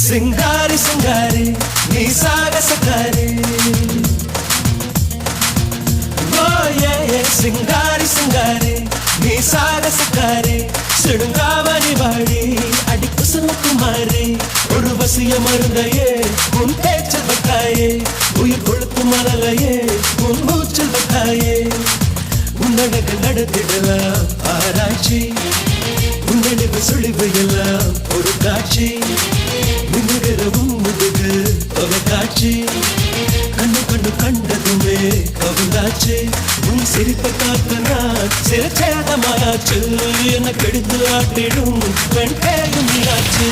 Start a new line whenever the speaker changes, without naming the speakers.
சிங்காரி சிங்காரி நீ சாகசக்காரி சிங்காரி சிங்காரி நீ சாகசக்காரி சிடுங்காவணி வாடி அடிப்பு சுமக்குமாரி ஒரு வசிய மருந்தையே உன் பேச்சல் வைத்தாயே உயிர் கொழுத்து மரலையே உன் மூச்சல் வைத்தாயே உன்னடகு நடத்திடலாம் ஆராய்ச்சி உன்னடகு சுழிவு எல்லாம் ஒரு காட்சி முன்னுகிறவும் முதுகு தொலைக்காட்சி கண்ணு கண்ணு கண்டதுமே கவுந்தாச்சு உன் சிரிப்பை காக்க நான் சிறச்சேதமாயாச்சு என்ன கெடுத்து ஆட்டிடும் பெண் பேரும் நீயாச்சு